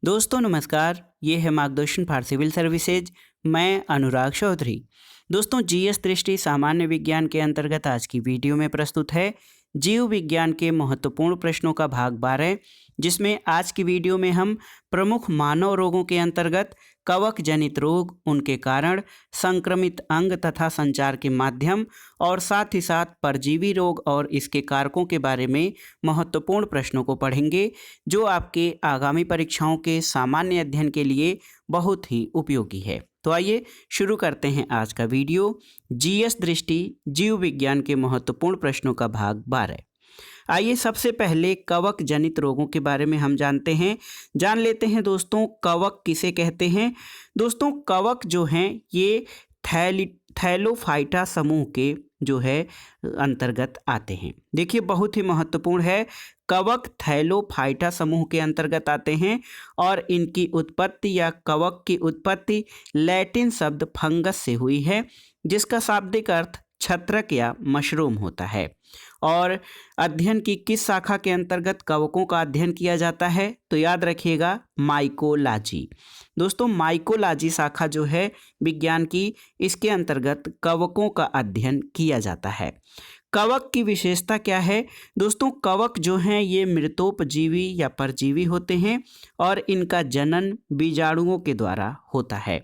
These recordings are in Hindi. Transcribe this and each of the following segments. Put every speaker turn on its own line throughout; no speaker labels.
दोस्तों नमस्कार, ये है मार्गदर्शन फॉर सिविल सर्विसेज। मैं अनुराग चौधरी। दोस्तों जीएस दृष्टि सामान्य विज्ञान के अंतर्गत आज की वीडियो में प्रस्तुत है जीव विज्ञान के महत्वपूर्ण प्रश्नों का भाग 12, जिसमें आज की वीडियो में हम प्रमुख मानव रोगों के अंतर्गत कवक जनित रोग, उनके कारण, संक्रमित अंग तथा संचार के माध्यम और साथ ही साथ परजीवी रोग और इसके कारकों के बारे में महत्वपूर्ण प्रश्नों को पढ़ेंगे, जो आपके आगामी परीक्षाओं के सामान्य अध्ययन के लिए बहुत ही उपयोगी है। तो आइए शुरू करते हैं आज का वीडियो। जीएस दृष्टि जीव विज्ञान के महत्वपूर्ण प्रश्नों का भाग 12। आइए सबसे पहले कवक जनित रोगों के बारे में हम जान लेते हैं दोस्तों, कवक किसे कहते हैं। दोस्तों कवक जो हैं ये थैलोफाइटा समूह के जो है अंतर्गत आते हैं। देखिए बहुत ही महत्वपूर्ण है, कवक थैलोफाइटा समूह के अंतर्गत आते हैं और इनकी उत्पत्ति या कवक की उत्पत्ति लैटिन शब्द फंगस से हुई है, जिसका शाब्दिक अर्थ छत्रक या मशरूम होता है। और अध्ययन की किस शाखा के अंतर्गत कवकों का अध्ययन किया जाता है, तो याद रखिएगा माइकोलॉजी। दोस्तों माइकोलॉजी शाखा जो है विज्ञान की, इसके अंतर्गत कवकों का अध्ययन किया जाता है। कवक की विशेषता क्या है दोस्तों, कवक जो हैं ये मृतोपजीवी या परजीवी होते हैं और इनका जनन बीजाणुओं के द्वारा होता है।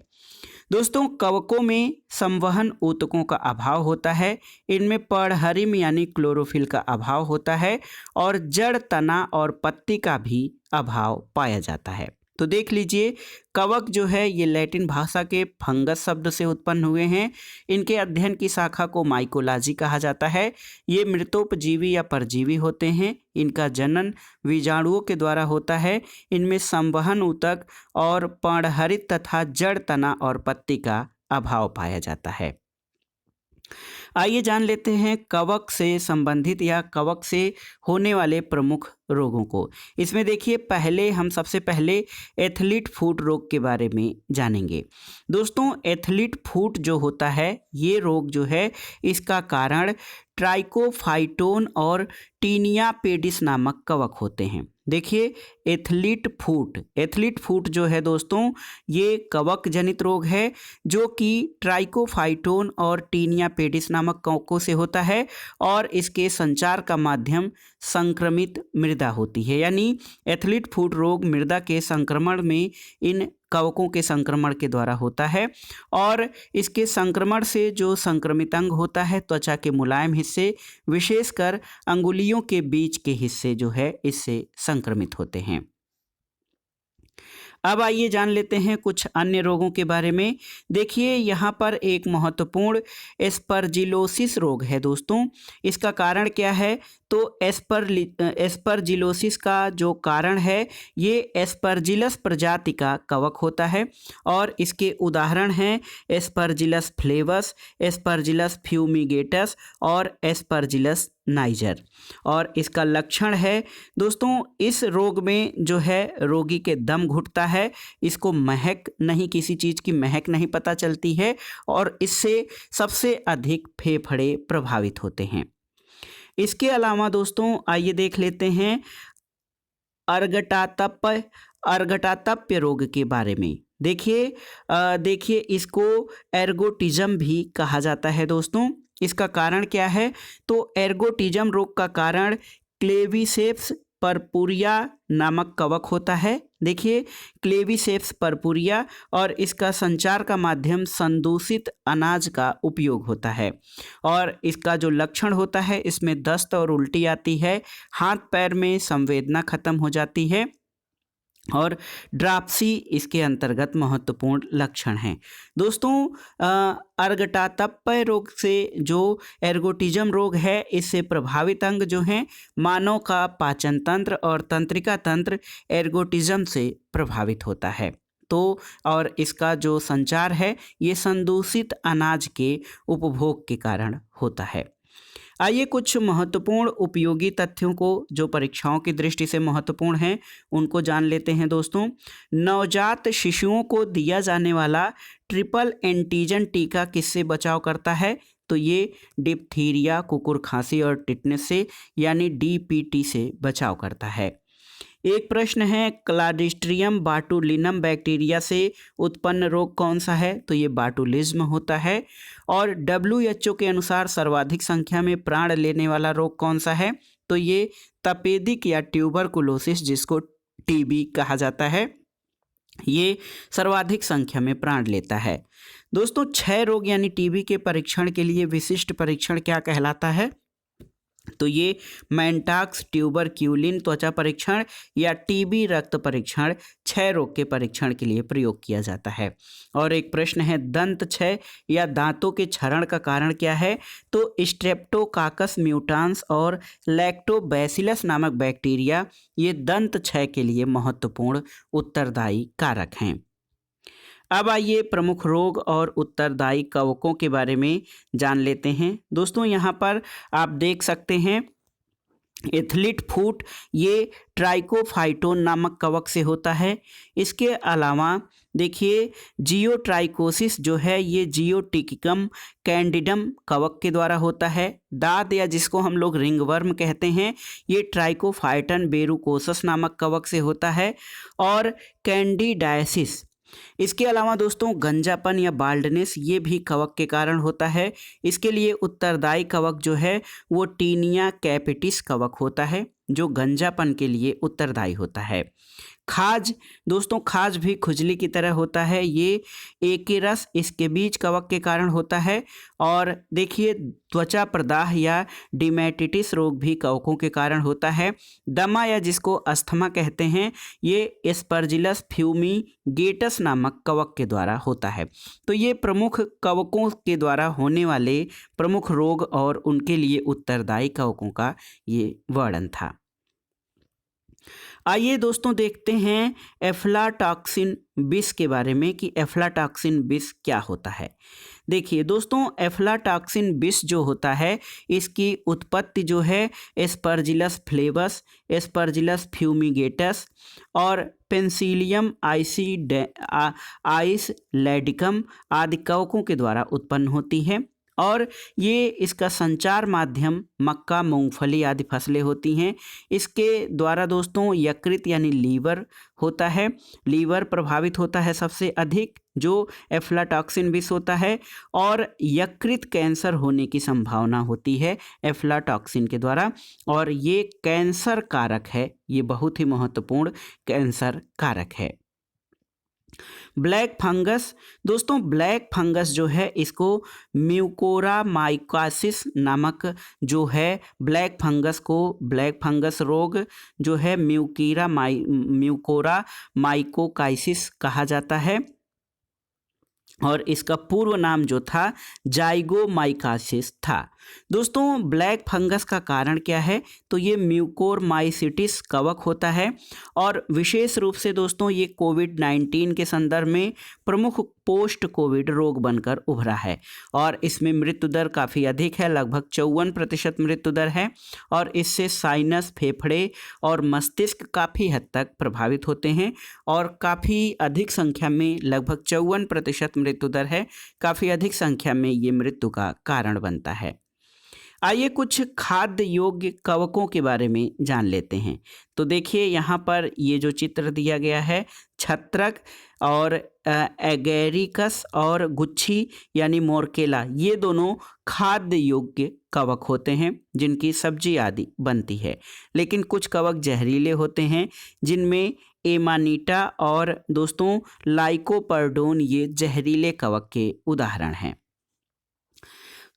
दोस्तों कवकों में संवहन ऊतकों का अभाव होता है, इनमें पर्णहरिम यानी क्लोरोफिल का अभाव होता है और जड़, तना और पत्ती का भी अभाव पाया जाता है। तो देख लीजिए, कवक जो है ये लैटिन भाषा के फंगस शब्द से उत्पन्न हुए हैं। इनके अध्ययन की शाखा को माइकोलॉजी कहा जाता है। ये मृतोपजीवी या परजीवी होते हैं। इनका जनन बीजाणुओं के द्वारा होता है। इनमें संवहन ऊतक और पर्णहरित तथा जड़, तना और पत्ती का अभाव पाया जाता है। आइए जान लेते हैं कवक से संबंधित या कवक से होने वाले प्रमुख रोगों को। इसमें देखिए हम सबसे पहले एथलीट फुट रोग के बारे में जानेंगे। दोस्तों एथलीट फुट जो होता है, ये रोग जो है इसका कारण ट्राइकोफाइटोन और टीनिया पेडिस नामक कवक होते हैं। देखिए एथलीट फुट जो है दोस्तों, ये कवक जनित रोग है जो कि ट्राइकोफाइटोन और टीनिया पेडिस नामक कवकों से होता है और इसके संचार का माध्यम संक्रमित मृदा होती है। यानी एथलीट फुट रोग मृदा के संक्रमण में इन कवकों के संक्रमण के द्वारा होता है और इसके संक्रमण से जो संक्रमित अंग होता है, त्वचा के मुलायम हिस्से, विशेषकर अंगुलियों के बीच के हिस्से जो है इससे संक्रमित होते हैं। अब आइए जान लेते हैं कुछ अन्य रोगों के बारे में। देखिए यहाँ पर एक महत्वपूर्ण एस्परजिलोसिस रोग है दोस्तों। इसका कारण क्या है, तो एस्परजिलोसिस का जो कारण है ये एस्परजिलस प्रजाति का कवक होता है और इसके उदाहरण हैं एस्परजिलस फ्लेवस, एस्परजिलस फ्यूमिगेटस और एस्परजिलस नाइजर। और इसका लक्षण है दोस्तों, इस रोग में जो है रोगी के दम घुटता है, इसको महक नहीं, किसी चीज़ की महक नहीं पता चलती है और इससे सबसे अधिक फेफड़े प्रभावित होते हैं। इसके अलावा दोस्तों आइए देख लेते हैं अर्गटातप्य रोग के बारे में। देखिए इसको एर्गोटिज्म भी कहा जाता है दोस्तों। इसका कारण क्या है, तो एर्गोटिज्म रोग का कारण क्लेविसेप्स परपुरिया नामक कवक होता है। देखिए क्लेविसेप्स परपुरिया, और इसका संचार का माध्यम संदूषित अनाज का उपयोग होता है और इसका जो लक्षण होता है, इसमें दस्त और उल्टी आती है, हाथ पैर में संवेदना खत्म हो जाती है और ड्राप्सी इसके अंतर्गत महत्वपूर्ण लक्षण हैं। दोस्तों अर्गटातप्य रोग से जो एर्गोटिज्म रोग है, इससे प्रभावित अंग जो हैं मानव का पाचन तंत्र और तंत्रिका तंत्र एर्गोटिज्म से प्रभावित होता है। तो और इसका जो संचार है ये संदूषित अनाज के उपभोग के कारण होता है। आइए कुछ महत्वपूर्ण उपयोगी तथ्यों को जो परीक्षाओं की दृष्टि से महत्वपूर्ण हैं उनको जान लेते हैं दोस्तों। नवजात शिशुओं को दिया जाने वाला ट्रिपल एंटीजन टीका किससे बचाव करता है, तो ये डिप्थीरिया, कुकुर खांसी और टिटनेस से यानी डीपीटी से बचाव करता है। एक प्रश्न है, क्लाडिस्ट्रियम बाटुलिनम बैक्टीरिया से उत्पन्न रोग कौन सा है? तो ये बाटुलिज्म होता है। और WHO के अनुसार सर्वाधिक संख्या में प्राण लेने वाला रोग कौन सा है? तो ये तपेदिक या ट्यूबरकुलोसिस, जिसको टीबी कहा जाता है, ये सर्वाधिक संख्या में प्राण लेता है। दोस्तों, क्षय रोग यानी टीबी के परीक्षण के लिए विशिष्ट परीक्षण क्या कहलाता है? तो ये मैंटाक्स ट्यूबरक्यूलिन त्वचा परीक्षण या टीबी रक्त परीक्षण क्षय रोग के परीक्षण के लिए प्रयोग किया जाता है। और एक प्रश्न है, दंत क्षय या दांतों के क्षरण का कारण क्या है? तो स्ट्रेप्टोकाकस म्यूटान्स और लैक्टोबैसिलस नामक बैक्टीरिया ये दंत क्षय के लिए महत्वपूर्ण उत्तरदायी कारक हैं। अब आइए प्रमुख रोग और उत्तरदायी कवकों के बारे में जान लेते हैं। दोस्तों, यहाँ पर आप देख सकते हैं एथलीट फूट, ये ट्राइकोफाइटोन नामक कवक से होता है। इसके अलावा देखिए जियोट्राइकोसिस जो है ये जियोटिकिकम कैंडिडम कवक के द्वारा होता है। दाद या जिसको हम लोग रिंगवर्म कहते हैं, ये ट्राइकोफाइटन बेरुकोसस नामक कवक से होता है। और कैंडिडायसिस, इसके अलावा दोस्तों गंजापन या बाल्डनेस ये भी कवक के कारण होता है। इसके लिए उत्तरदायी कवक जो है वो टीनिया कैपिटिस कवक होता है, जो गंजापन के लिए उत्तरदायी होता है। खाज, दोस्तों खाज भी खुजली की तरह होता है, ये एकेरस इसके बीज कवक के कारण होता है। और देखिए त्वचा प्रदाह या डिमेटिटिस रोग भी कवकों के कारण होता है। दमा या जिसको अस्थमा कहते हैं, ये एस्परजिलस फ्यूमिगेटस नामक कवक के द्वारा होता है। तो ये प्रमुख कवकों के द्वारा होने वाले प्रमुख रोग और उनके लिए उत्तरदायी कवकों का ये वर्णन था। आइए दोस्तों देखते हैं एफ्लाटॉक्सिन विष के बारे में कि एफ्लाटॉक्सिन विष क्या होता है। देखिए दोस्तों, एफ्लाटॉक्सिन विष जो होता है इसकी उत्पत्ति जो है एस्परजिलस फ्लेवस, एस्परजिलस फ्यूमिगेटस और पेंसिलियम आइसलैडिकम आदि कवकों के द्वारा उत्पन्न होती है। और ये इसका संचार माध्यम मक्का, मूंगफली आदि फसलें होती हैं। इसके द्वारा दोस्तों यकृत यानी लीवर होता है, लीवर प्रभावित होता है सबसे अधिक जो एफ्लाटॉक्सिन विष होता है। और यकृत कैंसर होने की संभावना होती है एफ्लाटॉक्सिन के द्वारा, और ये कैंसर कारक है, ये बहुत ही महत्वपूर्ण कैंसर कारक है। ब्लैक फंगस, दोस्तों ब्लैक फंगस जो है इसको म्यूकोरा माइकोसिस नामक जो है ब्लैक फंगस को, ब्लैक फंगस रोग जो है म्यूकोरा माइकोकाइसिस कहा जाता है। और इसका पूर्व नाम जो था जाइगोमाइकोसिस था। दोस्तों ब्लैक फंगस का कारण क्या है? तो ये म्यूकोरमाइसिटिस कवक होता है। और विशेष रूप से दोस्तों ये कोविड-19 के संदर्भ में प्रमुख पोस्ट कोविड रोग बनकर उभरा है। और इसमें मृत्यु दर काफ़ी अधिक है, लगभग 54% मृत्यु दर है। और इससे साइनस, फेफड़े और मस्तिष्क काफ़ी हद तक प्रभावित होते हैं। और काफ़ी अधिक संख्या में, लगभग 54% मृत्यु दर है, काफ़ी अधिक संख्या में ये मृत्यु का कारण बनता है। आइए कुछ खाद्य योग्य कवकों के बारे में जान लेते हैं। तो देखिए यहाँ पर ये जो चित्र दिया गया है, छत्रक और एगेरिकस और गुच्छी यानी मोरकेला, ये दोनों खाद्य योग्य कवक होते हैं जिनकी सब्जी आदि बनती है। लेकिन कुछ कवक जहरीले होते हैं जिनमें एमानीटा और दोस्तों लाइकोपर्डोन ये जहरीले कवक के उदाहरण हैं।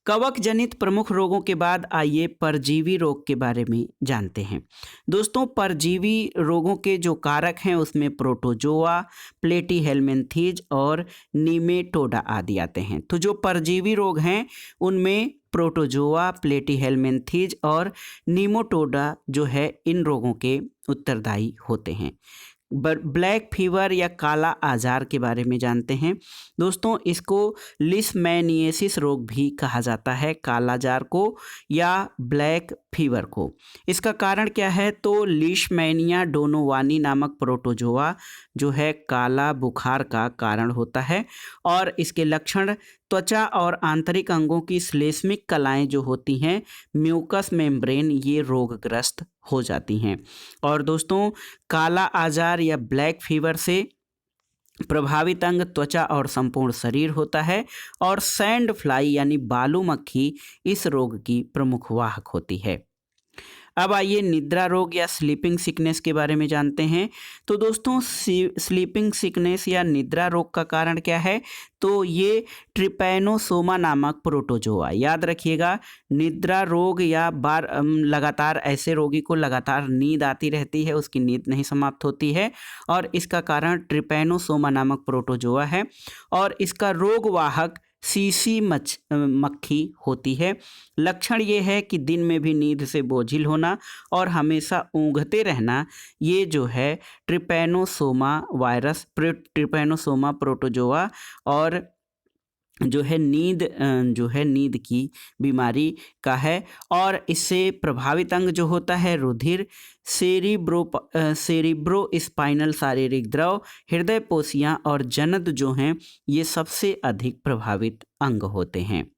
कवक जनित प्रमुख रोगों के बाद आइए परजीवी रोग के बारे में जानते हैं। दोस्तों परजीवी रोगों के जो कारक हैं उसमें प्रोटोजोआ, प्लेटीहेल्मिन्थीज और नीमेटोडा आदि आते हैं। तो जो परजीवी रोग हैं उनमें प्रोटोजोआ, प्लेटीहेल्मिन्थीज और नीमेटोडा जो है इन रोगों के उत्तरदायी होते हैं। ब्लैक फीवर या काला आजार के बारे में जानते हैं। दोस्तों इसको लिशमैनियासिस रोग भी कहा जाता है, काला जार को या ब्लैक फीवर को। इसका कारण क्या है? तो लिशमैनिया डोनोवानी नामक प्रोटोजोआ जो है काला बुखार का कारण होता है। और इसके लक्षण त्वचा और आंतरिक अंगों की श्लेष्मिक कलाएं जो होती हैं, म्यूकस मेम्ब्रेन, ये रोगग्रस्त हो जाती हैं। और दोस्तों काला आजार या ब्लैक फीवर से प्रभावित अंग त्वचा और संपूर्ण शरीर होता है। और सैंड फ्लाई यानी बालू मक्खी इस रोग की प्रमुख वाहक होती है। अब आइए निद्रा रोग या स्लीपिंग सिकनेस के बारे में जानते हैं। तो दोस्तों स्लीपिंग सिकनेस या निद्रा रोग का कारण क्या है? तो ये ट्रिपैनोसोमा नामक प्रोटोजोआ, याद रखिएगा, निद्रा रोग या लगातार ऐसे रोगी को लगातार नींद आती रहती है, उसकी नींद नहीं समाप्त होती है, और इसका कारण ट्रिपैनोसोमा नामक प्रोटोजोआ है। और इसका रोगवाहक सीसी मक्खी होती है। लक्षण ये है कि दिन में भी नींद से बोझिल होना और हमेशा ऊँघते रहना, ये जो है ट्रिपैनोसोमा वायरस, ट्रिपैनोसोमा प्रोटोजोआ और नींद की बीमारी का है। और इससे प्रभावित अंग जो होता है रुधिर, सेरिब्रो स्पाइनल शारीरिक द्रव, हृदय पोशियाँ और जनद जो हैं ये सबसे अधिक प्रभावित अंग होते हैं।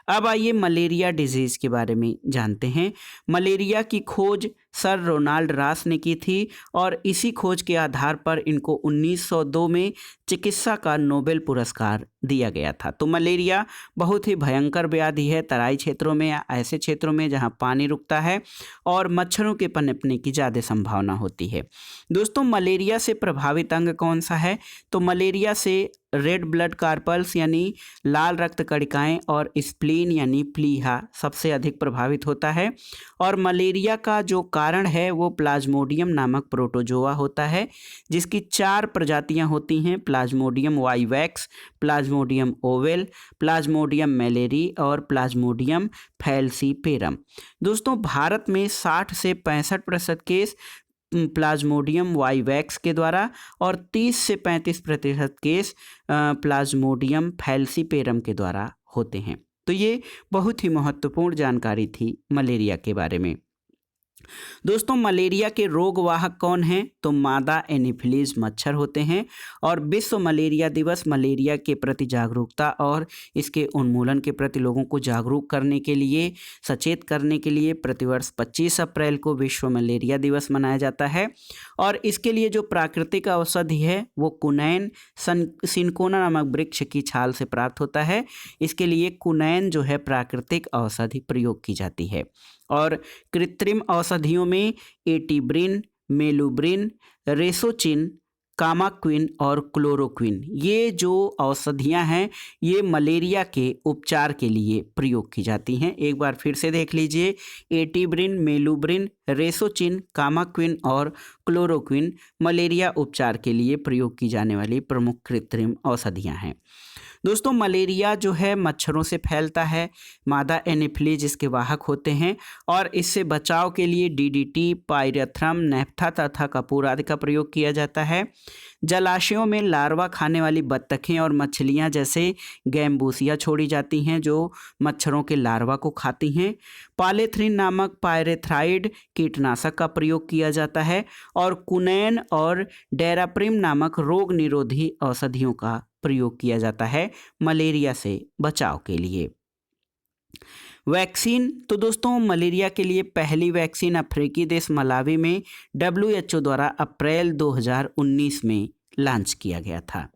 अब आइए मलेरिया डिजीज़ के बारे में जानते हैं। मलेरिया की खोज सर रोनाल्ड रास ने की थी और इसी खोज के आधार पर इनको 1902 में चिकित्सा का नोबेल पुरस्कार दिया गया था। तो मलेरिया बहुत ही भयंकर व्याधि है तराई क्षेत्रों में या ऐसे क्षेत्रों में जहां पानी रुकता है और मच्छरों के पनपने की ज़्यादा संभावना होती है। दोस्तों मलेरिया से प्रभावित अंग कौन सा है? तो मलेरिया से रेड ब्लड कार्पल्स यानी लाल रक्त कणिकाएं और स्प्लीन यानी प्लीहा सबसे अधिक प्रभावित होता है। और मलेरिया का जो कारण है वो प्लाज्मोडियम नामक प्रोटोजोआ होता है, जिसकी 4 प्रजातियां होती हैं: plasmodium vivax, plasmodium ovale, plasmodium malariae और प्लाज्मोडियम फैलसीपेरम। दोस्तों भारत में 60 से 65% केस प्लाज्मोडियम वाइवैक्स के द्वारा और 30 से 35% केस प्लाज्मोडियम फैलसीपेरम के द्वारा होते हैं। तो ये बहुत ही महत्वपूर्ण जानकारी थी मलेरिया के बारे में। दोस्तों मलेरिया के रोगवाहक कौन हैं? तो मादा एनीफिलीज मच्छर होते हैं। और विश्व मलेरिया दिवस मलेरिया के प्रति जागरूकता और इसके उन्मूलन के प्रति लोगों को जागरूक करने के लिए, सचेत करने के लिए प्रतिवर्ष 25 अप्रैल को विश्व मलेरिया दिवस मनाया जाता है। और इसके लिए जो प्राकृतिक औषधि है वो कुनैन सिनकोना नामक वृक्ष की छाल से प्राप्त होता है। इसके लिए कुनैन जो है प्राकृतिक औषधि प्रयोग की जाती है। और कृत्रिम औषधियों में एटिब्रिन, मेलुब्रिन, रेसोचिन, कामाक्विन और क्लोरोक्विन, ये जो औषधियां हैं ये मलेरिया के उपचार के लिए प्रयोग की जाती हैं। एक बार फिर से देख लीजिए, एटिब्रिन, मेलुब्रिन, रेसोचिन, कामाक्विन और क्लोरोक्विन मलेरिया उपचार के लिए प्रयोग की जाने वाली प्रमुख कृत्रिम औषधियां हैं। दोस्तों मलेरिया जो है मच्छरों से फैलता है, मादा एनीफिलीज इसके वाहक होते हैं। और इससे बचाव के लिए डीडीटी, पायरेथ्रम, नेफ्था तथा कपूर आदि का प्रयोग किया जाता है। जलाशयों में लार्वा खाने वाली बत्तखें और मछलियां जैसे गैम्बूसिया छोड़ी जाती हैं जो मच्छरों के लार्वा को खाती हैं। पॉलीथ्रीन नामक पायरेथ्राइड कीटनाशक का प्रयोग किया जाता है। और कुनैन और डेराप्रिम नामक रोग निरोधी औषधियों का प्रयोग किया जाता है मलेरिया से बचाव के लिए। वैक्सीन, तो दोस्तों मलेरिया के लिए पहली वैक्सीन अफ्रीकी देश मलावी में WHO द्वारा अप्रैल 2019 में लॉन्च किया गया था।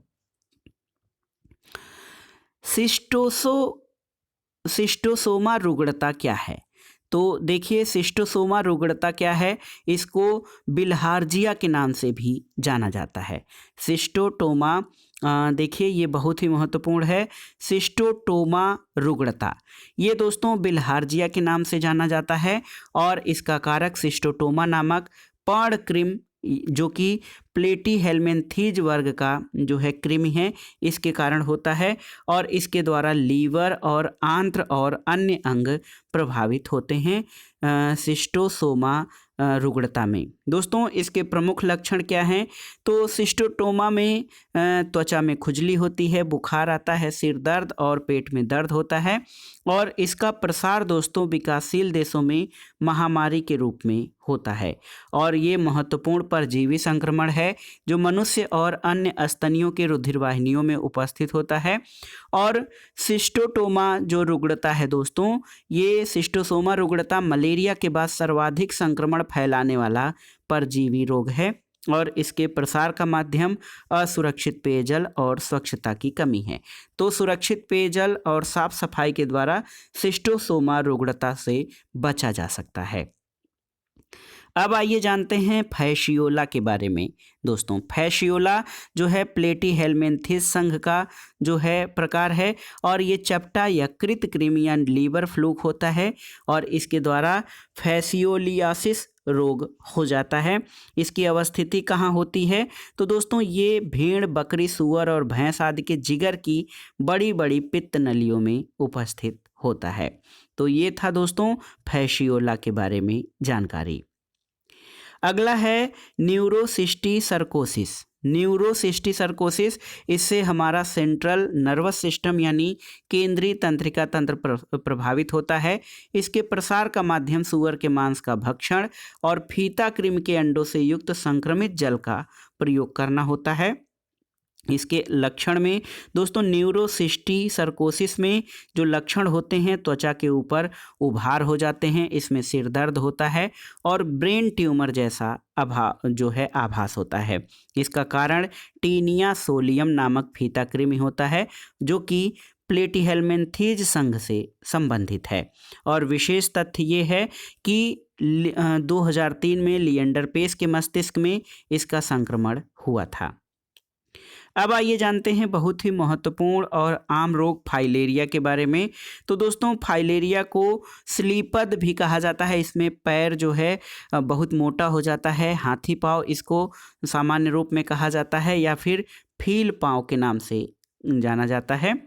सिस्टोसोमा रुग्णता क्या है? तो देखिए सिस्टोसोमा रुग्णता क्या है, इसको बिल्हार्जिया के नाम से भी जाना जाता है। सिस्टोटोमा, देखिए ये बहुत ही महत्वपूर्ण है। सिस्टोटोमा रुग्णता ये दोस्तों बिल्हार्जिया के नाम से जाना जाता है। और इसका कारक सिस्टोटोमा नामक पर्णकृमि जो कि प्लेटीहेल्मिन्थीज वर्ग का जो है कृमि है, इसके कारण होता है। और इसके द्वारा लीवर और आंत्र और अन्य अंग प्रभावित होते हैं सिस्टोसोमा रुग्णता में। दोस्तों इसके प्रमुख लक्षण क्या हैं? तो सिस्टोटोमा में त्वचा में खुजली होती है, बुखार आता है, सिर दर्द और पेट में दर्द होता है। और इसका प्रसार दोस्तों विकासशील देशों में महामारी के रूप में होता है और ये महत्वपूर्ण परजीवी संक्रमण है जो मनुष्य और अन्य स्तनियों के रुधिर वाहिनियों में उपस्थित होता है। और सिस्टोटोमा जो रुग्णता है दोस्तों, ये सिस्टोसोमा रुग्णता मलेरिया के बाद सर्वाधिक संक्रमण फैलाने वाला परजीवी रोग है और इसके प्रसार का माध्यम असुरक्षित पेयजल और स्वच्छता की कमी है। तो सुरक्षित पेयजल और साफ सफाई के द्वारा सिस्टोसोमा रुग्णता से बचा जा सकता है। अब आइए जानते हैं फैशियोला के बारे में। दोस्तों फैशियोला जो है प्लेटीहेल्मिन्थेस संघ का जो है प्रकार है और ये चपटा यकृत कृमि या लीवर फ्लूक होता है और इसके द्वारा फैसियोलियासिस रोग हो जाता है। इसकी अवस्थिति कहाँ होती है? तो दोस्तों ये भेड़, बकरी, सूअर और भैंस आदि के जिगर की बड़ी बड़ी पित्त नलियों में उपस्थित होता है। तो ये था दोस्तों फैशियोला के बारे में जानकारी। अगला है न्यूरोसिस्टिसर्कोसिस। न्यूरोसिस्टिसर्कोसिस, इससे हमारा सेंट्रल नर्वस सिस्टम यानी केंद्रीय तंत्रिका तंत्र प्रभावित होता है। इसके प्रसार का माध्यम सूअर के मांस का भक्षण और फीता कृमि के अंडों से युक्त संक्रमित जल का प्रयोग करना होता है। इसके लक्षण में दोस्तों न्यूरोसिस्टिसर्कोसिस में जो लक्षण होते हैं, त्वचा के ऊपर उभार हो जाते हैं, इसमें सिर दर्द होता है और ब्रेन ट्यूमर जैसा आभास होता है। इसका कारण टीनिया सोलियम नामक फीता कृमि होता है जो कि प्लेटीहेल्मिन्थेस संघ से संबंधित है। और विशेष तथ्य ये है कि 2003 में लिएंडर पेस के मस्तिष्क में इसका संक्रमण हुआ था। अब आइए जानते हैं बहुत ही महत्वपूर्ण और आम रोग फाइलेरिया के बारे में। तो दोस्तों फाइलेरिया को स्लीपद भी कहा जाता है। इसमें पैर जो है बहुत मोटा हो जाता है, हाथी पाँव इसको सामान्य रूप में कहा जाता है या फिर फील पाँव के नाम से जाना जाता है।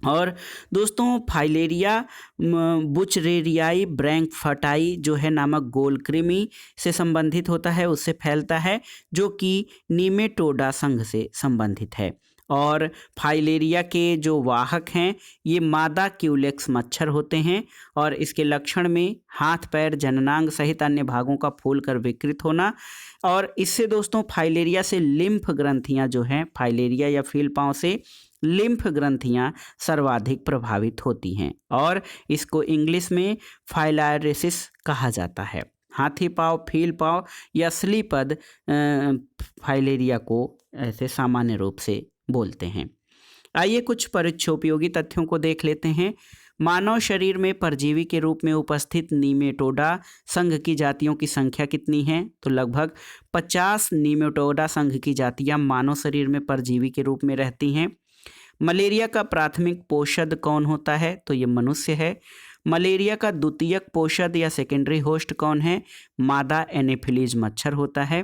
और दोस्तों फाइलेरिया बुचरेरियाई ब्रैंकफटाई जो है नामक गोल कृमि से संबंधित होता है, उससे फैलता है जो कि नीमेटोडा संघ से संबंधित है। और फाइलेरिया के जो वाहक हैं ये मादा क्यूलेक्स मच्छर होते हैं और इसके लक्षण में हाथ, पैर, जननांग सहित अन्य भागों का फूलकर विकृत होना। और इससे दोस्तों फाइलेरिया से लिम्फ ग्रंथियां जो हैं, फाइलेरिया या फील पाँव से लिम्फ ग्रंथियां सर्वाधिक प्रभावित होती हैं और इसको इंग्लिश में फाइलारिसिस कहा जाता है। हाथी पाँव, फील पाँव या स्लीपद फाइलेरिया को ऐसे सामान्य रूप से बोलते हैं। आइए कुछ परीक्षोपयोगी तथ्यों को देख लेते हैं। मानव शरीर में परजीवी के रूप में उपस्थित नीमेटोडा संघ की जातियों की संख्या कितनी है? तो लगभग 50 नीमेटोडा संघ की जातियां मानव शरीर में परजीवी के रूप में रहती हैं। मलेरिया का प्राथमिक पोषद कौन होता है? तो ये मनुष्य है। मलेरिया का द्वितीयक पोषद या सेकेंडरी होस्ट कौन है? मादा एनोफिलीज मच्छर होता है।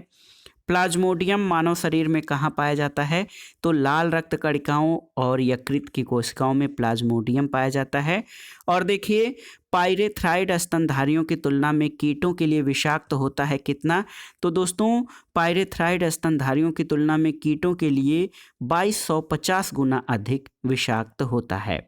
प्लाज्मोडियम मानव शरीर में कहाँ पाया जाता है? तो लाल रक्त कणिकाओं और यकृत की कोशिकाओं में प्लाज्मोडियम पाया जाता है। और देखिए पाइरेथ्राइड स्तनधारियों की तुलना में कीटों के लिए विषाक्त होता है कितना? तो दोस्तों पाइरेथ्राइड स्तनधारियों की तुलना में कीटों के लिए 2250 गुना अधिक विषाक्त होता है।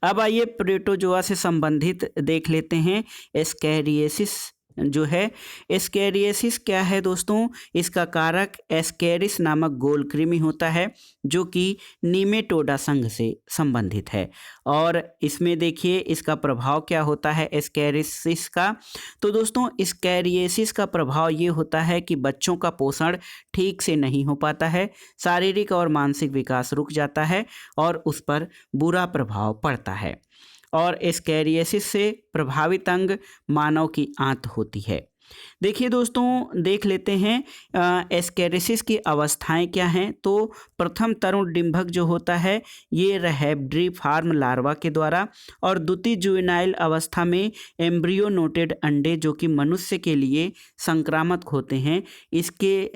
अब आइए प्रोटोजोआ से संबंधित देख लेते हैं। एस्कैरियोसिस जो है, एस्कैरियोसिस क्या है दोस्तों? इसका कारक एस्कैरिस नामक गोल कृमि होता है जो कि नीमेटोडा संघ से संबंधित है। और इसमें देखिए इसका प्रभाव क्या होता है एस्कैरियोसिस का? तो दोस्तों एस्कैरियोसिस का प्रभाव ये होता है कि बच्चों का पोषण ठीक से नहीं हो पाता है, शारीरिक और मानसिक विकास रुक जाता है और उस पर बुरा प्रभाव पड़ता है। और एस्कैरियोसिस से प्रभावित अंग मानव की आंत होती है। देखिए दोस्तों देख लेते हैं एस्कैरियोसिस की अवस्थाएं क्या हैं। तो प्रथम तरुण डिंभक जो होता है ये रैबिडिफॉर्म लार्वा के द्वारा, और द्वितीय जुवेनाइल अवस्था में एम्ब्रियोनोटेड अंडे जो कि मनुष्य के लिए संक्रामक होते हैं, इसके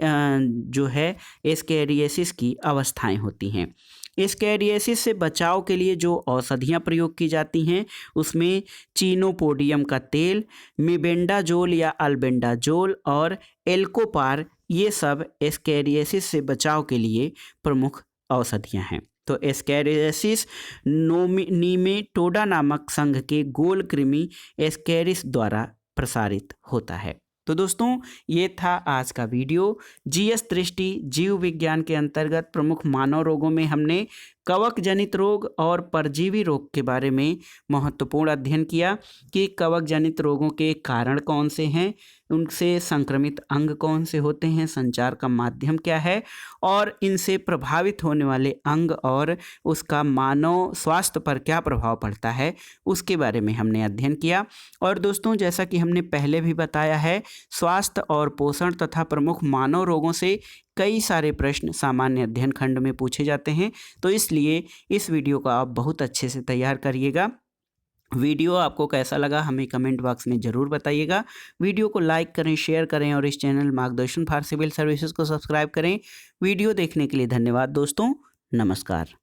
जो है एस्कैरियोसिस की अवस्थाएं होती हैं। एस्कैरियोसिस से बचाव के लिए जो औषधियाँ प्रयोग की जाती हैं उसमें चीनोपोडियम का तेल, मिबेंडाजोल या अल्बेंडाजोल और एल्कोपार, ये सब एस्कैरियोसिस से बचाव के लिए प्रमुख औषधियाँ हैं। तो एस्कैरियोसिस नीमेटोडा नामक संघ के गोल कृमि एस्कैरिस द्वारा प्रसारित होता है। तो दोस्तों ये था आज का वीडियो। जीएस दृष्टि जीव विज्ञान के अंतर्गत प्रमुख मानव रोगों में हमने कवक जनित रोग और परजीवी रोग के बारे में महत्वपूर्ण अध्ययन किया कि कवक जनित रोगों के कारण कौन से हैं, उनसे संक्रमित अंग कौन से होते हैं, संचार का माध्यम क्या है और इनसे प्रभावित होने वाले अंग और उसका मानव स्वास्थ्य पर क्या प्रभाव पड़ता है, उसके बारे में हमने अध्ययन किया। और दोस्तों जैसा कि हमने पहले भी बताया है, स्वास्थ्य और पोषण तथा प्रमुख मानव रोगों से कई सारे प्रश्न सामान्य अध्ययन खंड में पूछे जाते हैं, तो इसलिए इस वीडियो को आप बहुत अच्छे से तैयार करिएगा। वीडियो आपको कैसा लगा हमें कमेंट बॉक्स में ज़रूर बताइएगा। वीडियो को लाइक करें, शेयर करें और इस चैनल मार्गदर्शन फॉर सिविल सर्विसेज को सब्सक्राइब करें। वीडियो देखने के लिए धन्यवाद दोस्तों। नमस्कार।